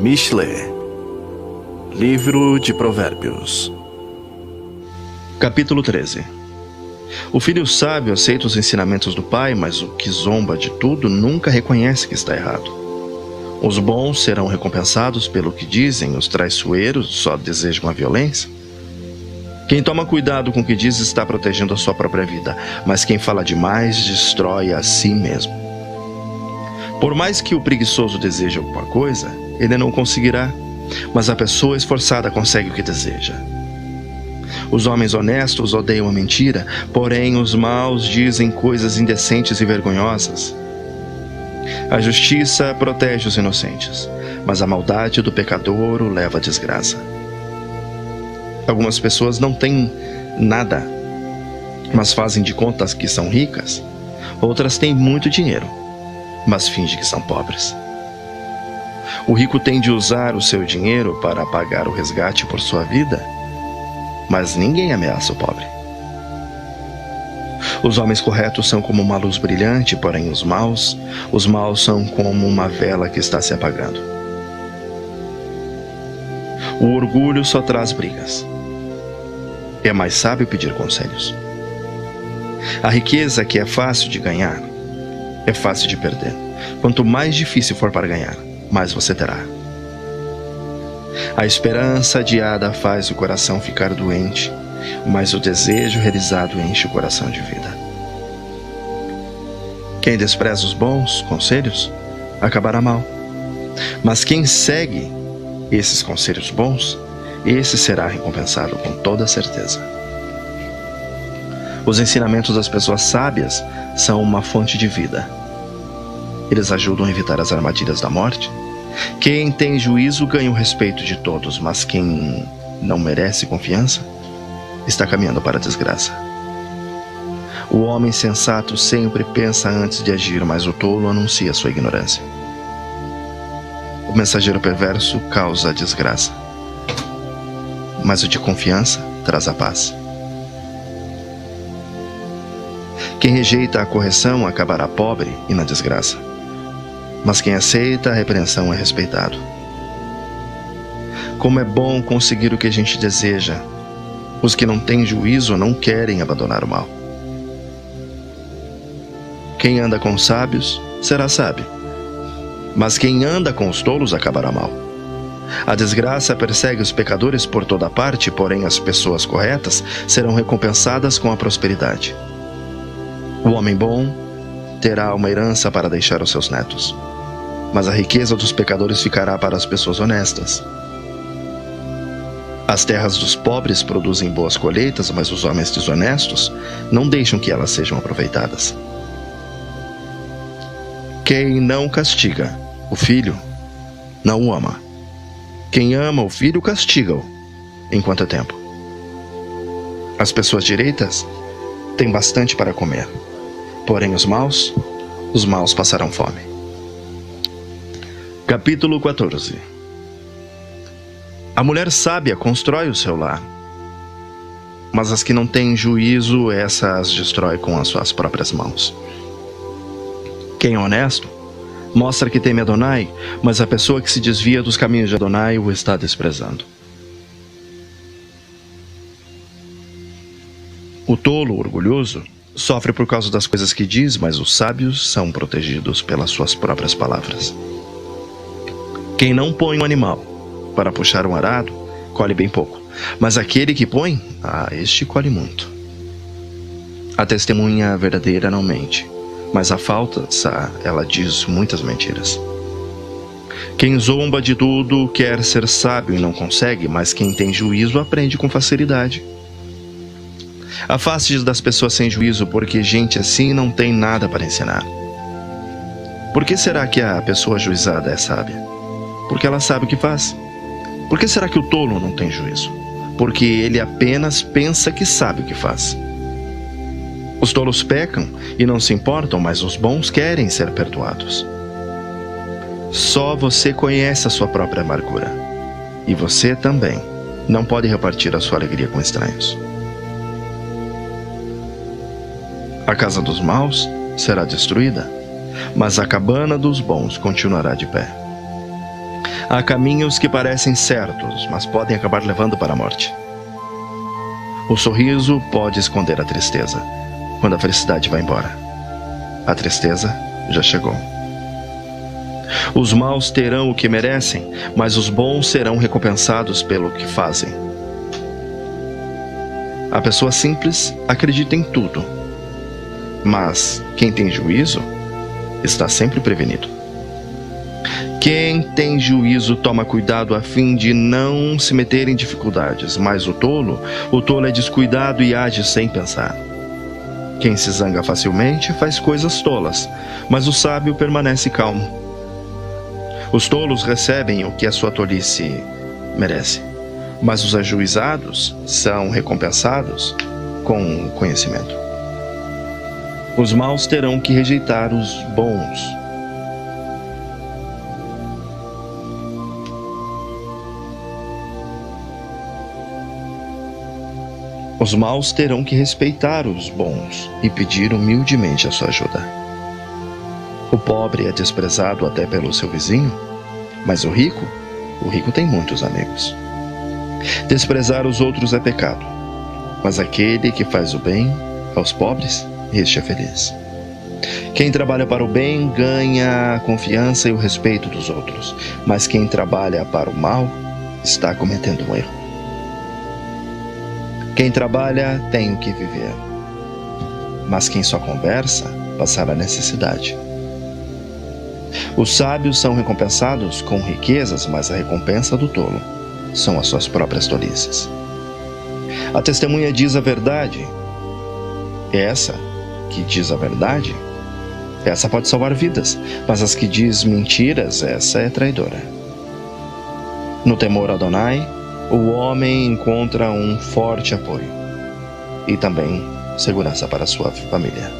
Mishle, Livro de Provérbios. Capítulo 13. O filho sábio aceita os ensinamentos do pai, mas o que zomba de tudo nunca reconhece que está errado. Os bons serão recompensados pelo que dizem, os traiçoeiros só desejam a violência. Quem toma cuidado com o que diz está protegendo a sua própria vida, mas quem fala demais destrói a si mesmo. Por mais que o preguiçoso deseje alguma coisa, ele não conseguirá, mas a pessoa esforçada consegue o que deseja. Os homens honestos odeiam a mentira, porém os maus dizem coisas indecentes e vergonhosas. A justiça protege os inocentes, mas a maldade do pecador o leva à desgraça. Algumas pessoas não têm nada, mas fazem de contas que são ricas. Outras têm muito dinheiro, mas fingem que são pobres. O rico tem de usar o seu dinheiro para pagar o resgate por sua vida, mas ninguém ameaça o pobre. Os homens corretos são como uma luz brilhante, porém os maus são como uma vela que está se apagando. O orgulho só traz brigas. É mais sábio pedir conselhos. A riqueza que é fácil de ganhar, é fácil de perder. Quanto mais difícil for para ganhar, mais você terá. A esperança adiada faz o coração ficar doente, mas o desejo realizado enche o coração de vida. Quem despreza os bons conselhos, acabará mal. Mas quem segue esses conselhos bons, esse será recompensado com toda certeza. Os ensinamentos das pessoas sábias são uma fonte de vida. Eles ajudam a evitar as armadilhas da morte. Quem tem juízo ganha o respeito de todos, mas quem não merece confiança está caminhando para a desgraça. O homem sensato sempre pensa antes de agir, mas o tolo anuncia sua ignorância. O mensageiro perverso causa a desgraça, mas o de confiança traz a paz. Quem rejeita a correção acabará pobre e na desgraça, mas quem aceita a repreensão é respeitado. Como é bom conseguir o que a gente deseja. Os que não têm juízo não querem abandonar o mal. Quem anda com os sábios será sábio, mas quem anda com os tolos acabará mal. A desgraça persegue os pecadores por toda parte, porém as pessoas corretas serão recompensadas com a prosperidade. O homem bom terá uma herança para deixar aos seus netos, mas a riqueza dos pecadores ficará para as pessoas honestas. As terras dos pobres produzem boas colheitas, mas os homens desonestos não deixam que elas sejam aproveitadas. Quem não castiga o filho, não o ama. Quem ama o filho, castiga-o enquanto é tempo. As pessoas direitas têm bastante para comer, porém os maus passarão fome. Capítulo 14. A mulher sábia constrói o seu lar, mas as que não têm juízo, essas destrói com as suas próprias mãos. Quem é honesto mostra que teme Adonai, mas a pessoa que se desvia dos caminhos de Adonai o está desprezando. O tolo, orgulhoso, sofre por causa das coisas que diz, mas os sábios são protegidos pelas suas próprias palavras. Quem não põe um animal para puxar um arado, colhe bem pouco, mas aquele que põe, este colhe muito. A testemunha verdadeira não mente, mas a falsa, ela diz muitas mentiras. Quem zomba de tudo quer ser sábio e não consegue, mas quem tem juízo aprende com facilidade. Afaste-se das pessoas sem juízo, porque gente assim não tem nada para ensinar. Por que será que a pessoa ajuizada é sábia? Porque ela sabe o que faz. Por que será que o tolo não tem juízo? Porque ele apenas pensa que sabe o que faz. Os tolos pecam e não se importam, mas os bons querem ser perdoados. Só você conhece a sua própria amargura. E você também não pode repartir a sua alegria com estranhos. A casa dos maus será destruída, mas a cabana dos bons continuará de pé. Há caminhos que parecem certos, mas podem acabar levando para a morte. O sorriso pode esconder a tristeza, quando a felicidade vai embora. A tristeza já chegou. Os maus terão o que merecem, mas os bons serão recompensados pelo que fazem. A pessoa simples acredita em tudo, mas quem tem juízo está sempre prevenido. Quem tem juízo toma cuidado a fim de não se meter em dificuldades, mas o tolo é descuidado e age sem pensar. Quem se zanga facilmente faz coisas tolas, mas o sábio permanece calmo. Os tolos recebem o que a sua tolice merece, mas os ajuizados são recompensados com conhecimento. Os maus terão que rejeitar os bons. Os maus terão que respeitar os bons e pedir humildemente a sua ajuda. O pobre é desprezado até pelo seu vizinho, mas o rico tem muitos amigos. Desprezar os outros é pecado, mas aquele que faz o bem aos pobres, este é feliz. Quem trabalha para o bem ganha a confiança e o respeito dos outros, mas quem trabalha para o mal está cometendo um erro. Quem trabalha tem o que viver, mas quem só conversa passará necessidade. Os sábios são recompensados com riquezas, mas a recompensa do tolo são as suas próprias tolices. A testemunha diz a verdade. Essa que diz a verdade, essa pode salvar vidas, mas as que diz mentiras, essa é traidora. No temor a Adonai, o homem encontra um forte apoio e também segurança para sua família.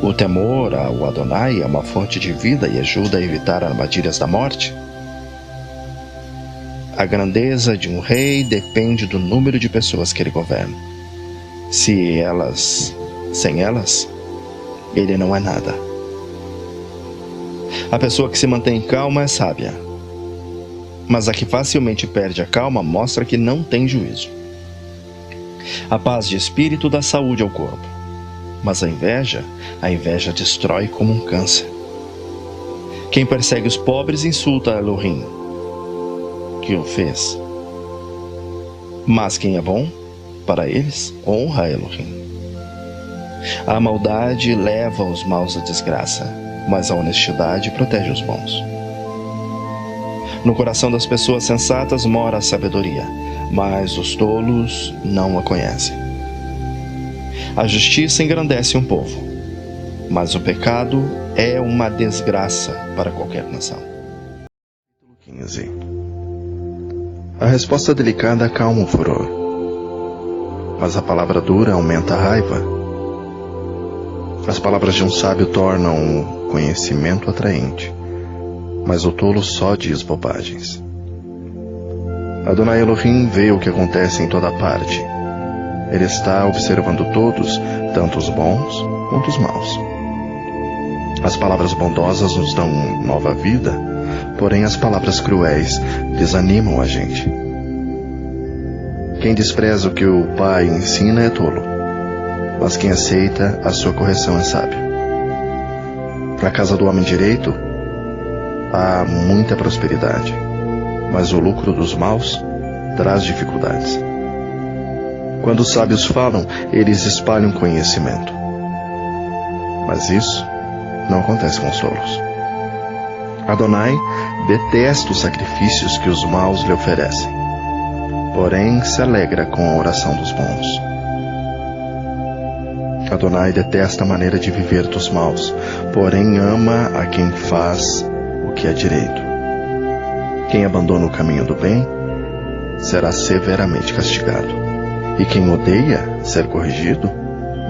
O temor ao Adonai é uma fonte de vida e ajuda a evitar armadilhas da morte. A grandeza de um rei depende do número de pessoas que ele governa. Sem elas, ele não é nada. A pessoa que se mantém calma é sábia, mas a que facilmente perde a calma mostra que não tem juízo. A paz de espírito dá saúde ao corpo, mas a inveja destrói como um câncer. Quem persegue os pobres insulta a Elohim, que o fez. Mas quem é bom, para eles, honra a Elohim. A maldade leva os maus à desgraça, mas a honestidade protege os bons. No coração das pessoas sensatas mora a sabedoria, mas os tolos não a conhecem. A justiça engrandece um povo, mas o pecado é uma desgraça para qualquer nação. 15. A resposta delicada acalma o furor, mas a palavra dura aumenta a raiva. As palavras de um sábio tornam o conhecimento atraente, mas o tolo só diz bobagens. Adonai Elohim vê o que acontece em toda parte. Ele está observando todos, tanto os bons quanto os maus. As palavras bondosas nos dão nova vida, porém as palavras cruéis desanimam a gente. Quem despreza o que o pai ensina é tolo, mas quem aceita a sua correção é sábio. Na casa do homem direito há muita prosperidade, mas o lucro dos maus traz dificuldades. Quando os sábios falam, eles espalham conhecimento. Mas isso não acontece com os tolos. Adonai detesta os sacrifícios que os maus lhe oferecem, porém se alegra com a oração dos bons. Adonai detesta a maneira de viver dos maus, porém ama a quem faz o que é direito. Quem abandona o caminho do bem será severamente castigado, e quem odeia ser corrigido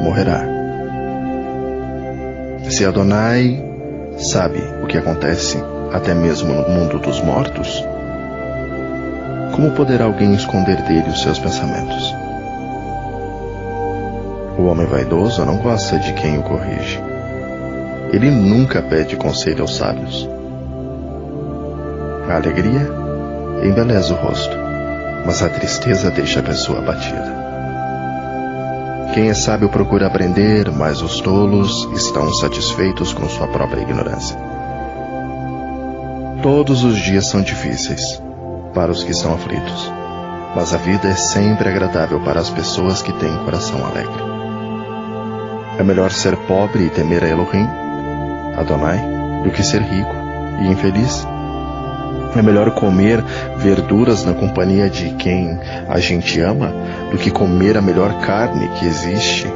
morrerá. Se Adonai sabe o que acontece até mesmo no mundo dos mortos, como poderá alguém esconder dele os seus pensamentos? O homem vaidoso não gosta de quem o corrige. Ele nunca pede conselho aos sábios. A alegria embeleza o rosto, mas a tristeza deixa a pessoa abatida. Quem é sábio procura aprender, mas os tolos estão satisfeitos com sua própria ignorância. Todos os dias são difíceis para os que estão aflitos, mas a vida é sempre agradável para as pessoas que têm coração alegre. É melhor ser pobre e temer a Elohim, Adonai, do que ser rico e infeliz. É melhor comer verduras na companhia de quem a gente ama do que comer a melhor carne que existe,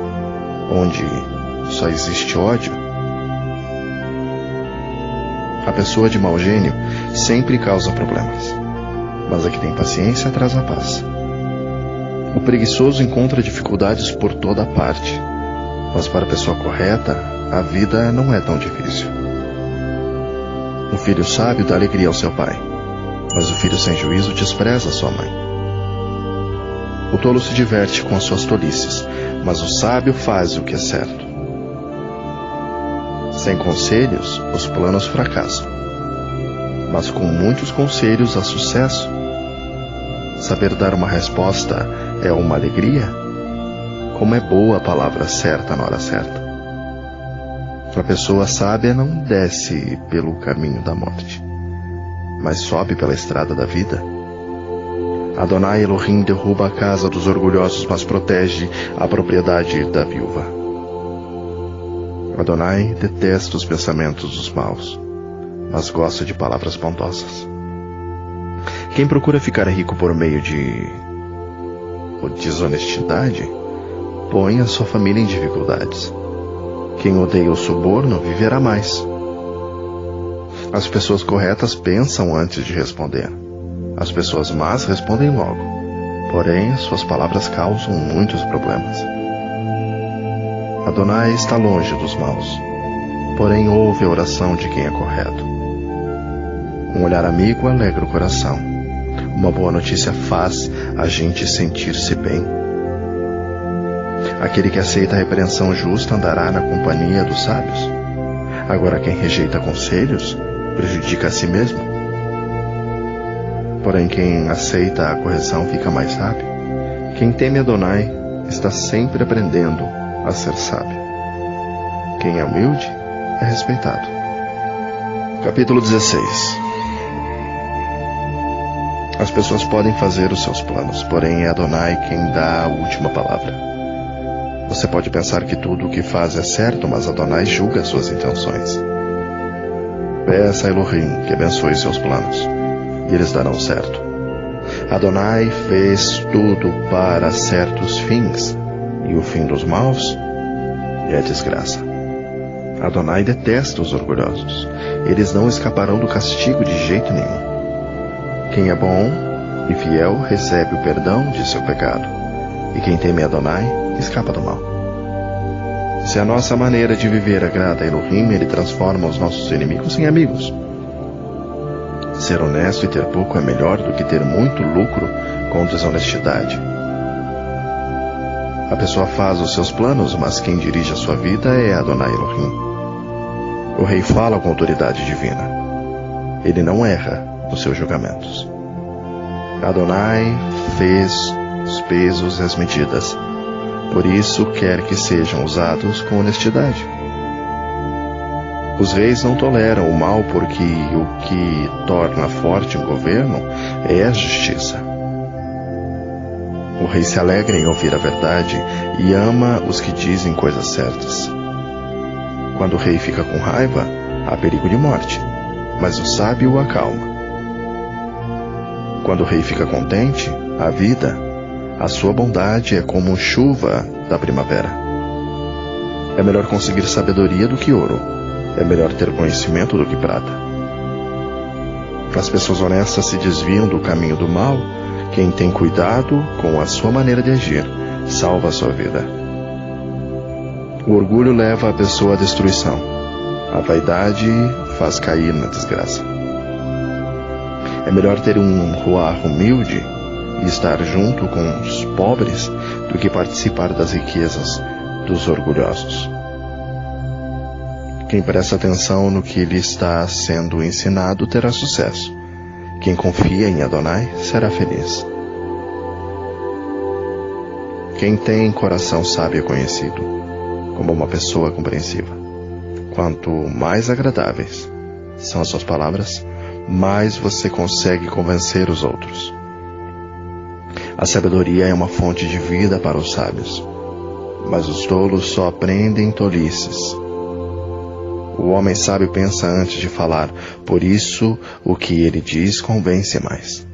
onde só existe ódio. A pessoa de mau gênio sempre causa problemas, mas a que tem paciência traz a paz. O preguiçoso encontra dificuldades por toda parte, mas para a pessoa correta, a vida não é tão difícil. O filho sábio dá alegria ao seu pai, mas o filho sem juízo despreza sua mãe. O tolo se diverte com as suas tolices, mas o sábio faz o que é certo. Sem conselhos, os planos fracassam, mas com muitos conselhos há sucesso. Saber dar uma resposta é uma alegria? Como é boa a palavra certa na hora certa. A pessoa sábia não desce pelo caminho da morte, mas sobe pela estrada da vida. Adonai Elohim derruba a casa dos orgulhosos, mas protege a propriedade da viúva. Adonai detesta os pensamentos dos maus, mas gosta de palavras bondosas. Quem procura ficar rico por meio de desonestidade, põe a sua família em dificuldades. Quem odeia o suborno viverá mais. As pessoas corretas pensam antes de responder. As pessoas más respondem logo. Porém, suas palavras causam muitos problemas. Adonai está longe dos maus, porém ouve a oração de quem é correto. Um olhar amigo alegra o coração. Uma boa notícia faz a gente sentir-se bem. Aquele que aceita a repreensão justa andará na companhia dos sábios. Agora quem rejeita conselhos prejudica a si mesmo. Porém quem aceita a correção fica mais sábio. Quem teme Adonai está sempre aprendendo a ser sábio. Quem é humilde é respeitado. Capítulo 16. As pessoas podem fazer os seus planos, porém é Adonai quem dá a última palavra. Você pode pensar que tudo o que faz é certo, mas Adonai julga suas intenções. Peça a Elohim que abençoe seus planos, e eles darão certo. Adonai fez tudo para certos fins, e o fim dos maus é desgraça. Adonai detesta os orgulhosos. Eles não escaparão do castigo de jeito nenhum. Quem é bom e fiel recebe o perdão de seu pecado, e quem teme Adonai escapa do mal. Se a nossa maneira de viver agrada a Elohim, ele transforma os nossos inimigos em amigos. Ser honesto e ter pouco é melhor do que ter muito lucro com desonestidade. A pessoa faz os seus planos, mas quem dirige a sua vida é Adonai Elohim. O rei fala com autoridade divina. Ele não erra nos seus julgamentos. Adonai fez os pesos e as medidas. Por isso quer que sejam usados com honestidade. Os reis não toleram o mal porque o que torna forte um governo é a justiça. O rei se alegra em ouvir a verdade e ama os que dizem coisas certas. Quando o rei fica com raiva, há perigo de morte, mas o sábio o acalma. Quando o rei fica contente, há vida. A sua bondade é como chuva da primavera. É melhor conseguir sabedoria do que ouro. É melhor ter conhecimento do que prata. As pessoas honestas se desviam do caminho do mal. Quem tem cuidado com a sua maneira de agir, salva a sua vida. O orgulho leva a pessoa à destruição. A vaidade faz cair na desgraça. É melhor ter um ruar humilde e estar junto com os pobres do que participar das riquezas dos orgulhosos. Quem presta atenção no que lhe está sendo ensinado terá sucesso, Quem confia em Adonai será feliz. Quem tem coração sábio é conhecido como uma pessoa compreensiva. Quanto mais agradáveis são as suas palavras, mais você consegue convencer os outros. A sabedoria é uma fonte de vida para os sábios, mas os tolos só aprendem tolices. O homem sábio pensa antes de falar, por isso o que ele diz convence mais.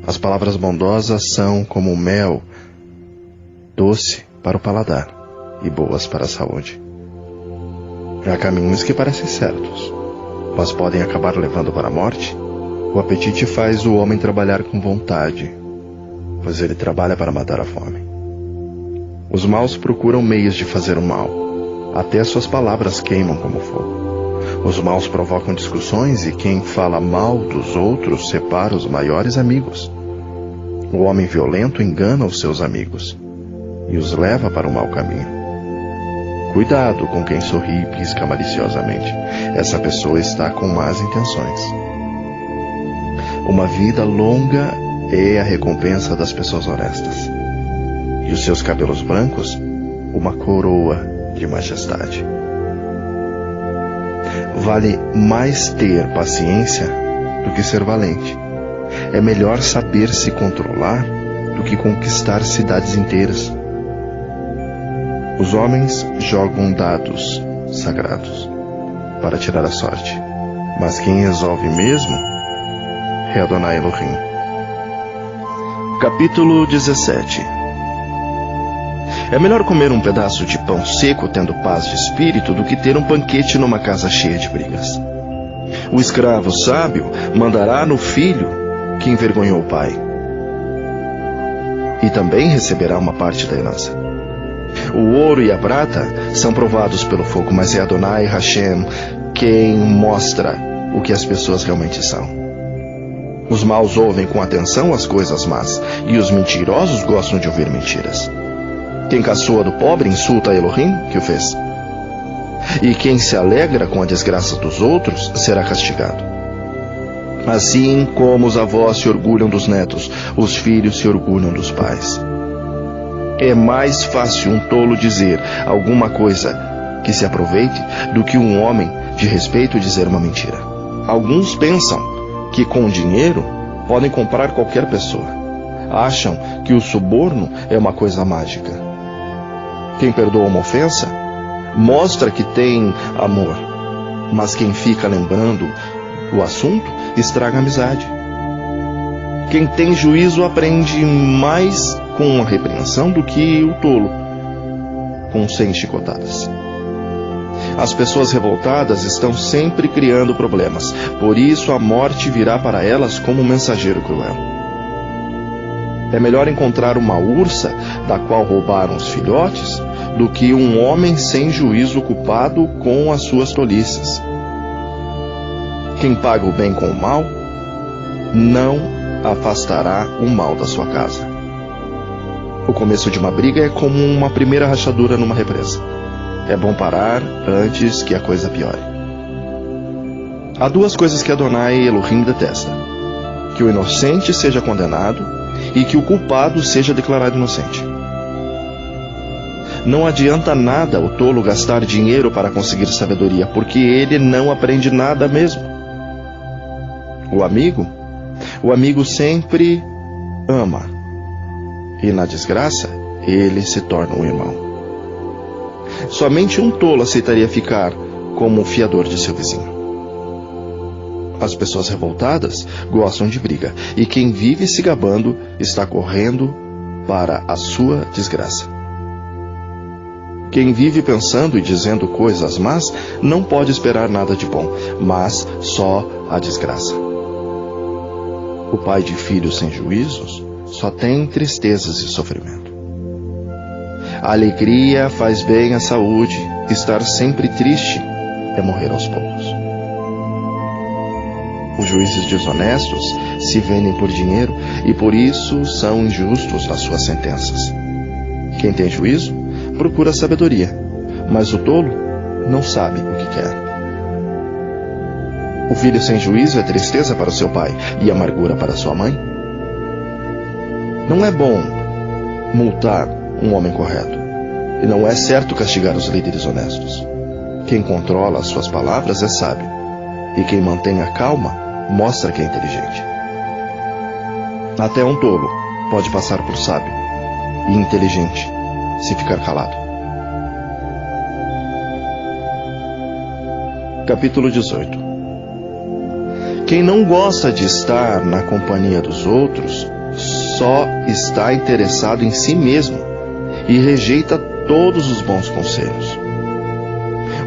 As palavras bondosas são como mel, doce para o paladar e boas para a saúde. Há caminhos que parecem certos, mas podem acabar levando para a morte. O apetite faz o homem trabalhar com vontade, pois ele trabalha para matar a fome. Os maus procuram meios de fazer o mal, até suas palavras queimam como fogo. Os maus provocam discussões e quem fala mal dos outros separa os maiores amigos. O homem violento engana os seus amigos e os leva para o mau caminho. Cuidado com quem sorri e pisca maliciosamente. Essa pessoa está com más intenções. Uma vida longa é a recompensa das pessoas honestas, e os seus cabelos brancos, uma coroa de majestade. Vale mais ter paciência do que ser valente. É melhor saber se controlar do que conquistar cidades inteiras. Os homens jogam dados sagrados para tirar a sorte, mas quem resolve mesmo é Adonai Elohim. Capítulo 17. É melhor comer um pedaço de pão seco tendo paz de espírito do que ter um banquete numa casa cheia de brigas. O escravo sábio mandará no filho que envergonhou o pai, e também receberá uma parte da herança. O ouro e a prata são provados pelo fogo, mas é Adonai Hashem quem mostra o que as pessoas realmente são. Os maus ouvem com atenção as coisas más, e os mentirosos gostam de ouvir mentiras. Quem caçoa do pobre insulta a Elohim, que o fez. E quem se alegra com a desgraça dos outros será castigado. Assim como os avós se orgulham dos netos, os filhos se orgulham dos pais. É mais fácil um tolo dizer alguma coisa que se aproveite do que um homem de respeito dizer uma mentira. Alguns pensam que com dinheiro podem comprar qualquer pessoa. Acham que o suborno é uma coisa mágica. Quem perdoa uma ofensa mostra que tem amor, mas quem fica lembrando o assunto estraga a amizade. Quem tem juízo aprende mais com a repreensão do que o tolo com 100 chicotadas. As pessoas revoltadas estão sempre criando problemas, por isso a morte virá para elas como um mensageiro cruel. É melhor encontrar uma ursa da qual roubaram os filhotes do que um homem sem juízo culpado com as suas tolices. Quem paga o bem com o mal não afastará o mal da sua casa. O começo de uma briga é como uma primeira rachadura numa represa. É bom parar antes que a coisa piore. Há duas coisas que Adonai Elohim detesta: que o inocente seja condenado e que o culpado seja declarado inocente. Não adianta nada o tolo gastar dinheiro para conseguir sabedoria, porque ele não aprende nada mesmo. O amigo sempre ama, e na desgraça ele se torna um irmão. Somente um tolo aceitaria ficar como um fiador de seu vizinho. As pessoas revoltadas gostam de briga, e quem vive se gabando está correndo para a sua desgraça. Quem vive pensando e dizendo coisas más não pode esperar nada de bom, mas só a desgraça. O pai de filhos sem juízos só tem tristezas e sofrimento. A alegria faz bem à saúde. Estar sempre triste é morrer aos poucos. Os juízes desonestos se vendem por dinheiro e por isso são injustos nas suas sentenças. Quem tem juízo procura sabedoria, mas o tolo não sabe o que quer. O filho sem juízo é tristeza para o seu pai e amargura para sua mãe. Não é bom multar um homem correto, e não é certo castigar os líderes honestos. Quem controla as suas palavras é sábio, e quem mantém a calma mostra que é inteligente. Até um tolo pode passar por sábio e inteligente se ficar calado. Capítulo 18. Quem não gosta de estar na companhia dos outros só está interessado em si mesmo e rejeita todos os bons conselhos.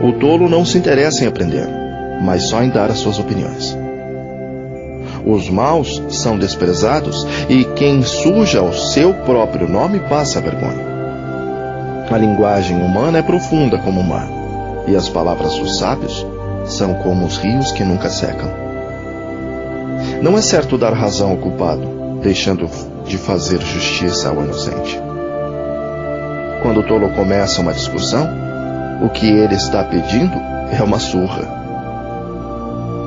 O tolo não se interessa em aprender, mas só em dar as suas opiniões. Os maus são desprezados e quem suja o seu próprio nome passa vergonha. A linguagem humana é profunda como o mar, e as palavras dos sábios são como os rios que nunca secam. Não é certo dar razão ao culpado, deixando de fazer justiça ao inocente. Quando o tolo começa uma discussão, o que ele está pedindo é uma surra.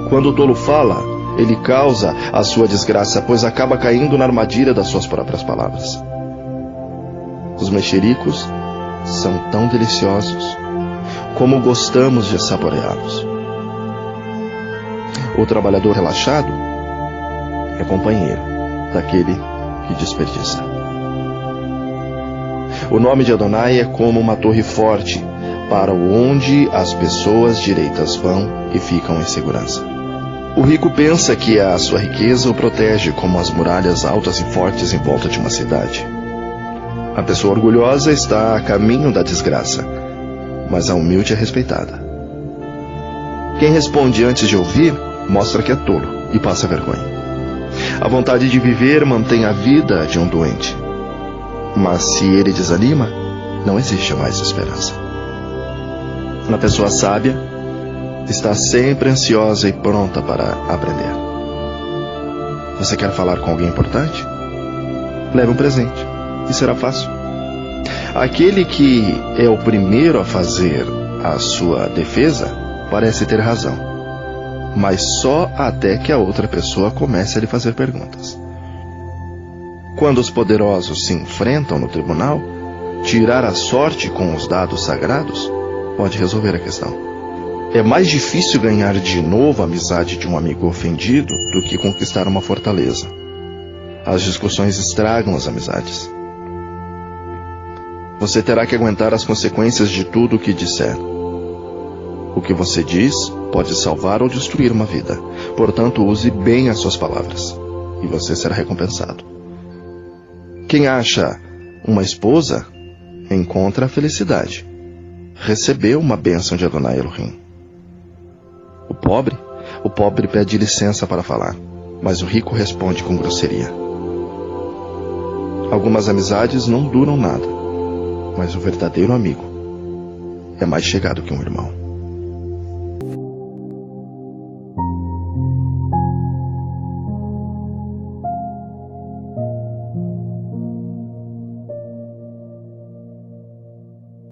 Quando o tolo fala, ele causa a sua desgraça, pois acaba caindo na armadilha das suas próprias palavras. Os mexericos são tão deliciosos como gostamos de saboreá-los. O trabalhador relaxado é companheiro daquele que desperdiça. O nome de Adonai é como uma torre forte, para onde as pessoas direitas vão e ficam em segurança. O rico pensa que a sua riqueza o protege como as muralhas altas e fortes em volta de uma cidade. A pessoa orgulhosa está a caminho da desgraça, mas a humilde é respeitada. Quem responde antes de ouvir, mostra que é tolo e passa vergonha. A vontade de viver mantém a vida de um doente, mas se ele desanima, não existe mais esperança. Uma pessoa sábia está sempre ansiosa e pronta para aprender. Você quer falar com alguém importante? Leve um presente e será fácil. Aquele que é o primeiro a fazer a sua defesa parece ter razão, mas só até que a outra pessoa comece a lhe fazer perguntas. Quando os poderosos se enfrentam no tribunal, tirar a sorte com os dados sagrados pode resolver a questão. É mais difícil ganhar de novo a amizade de um amigo ofendido do que conquistar uma fortaleza. As discussões estragam as amizades. Você terá que aguentar as consequências de tudo o que disser. O que você diz pode salvar ou destruir uma vida. Portanto, use bem as suas palavras, e você será recompensado. Quem acha uma esposa, encontra a felicidade. Recebeu uma bênção de Adonai Elohim. O pobre pede licença para falar, mas o rico responde com grosseria. Algumas amizades não duram nada, mas o verdadeiro amigo é mais chegado que um irmão.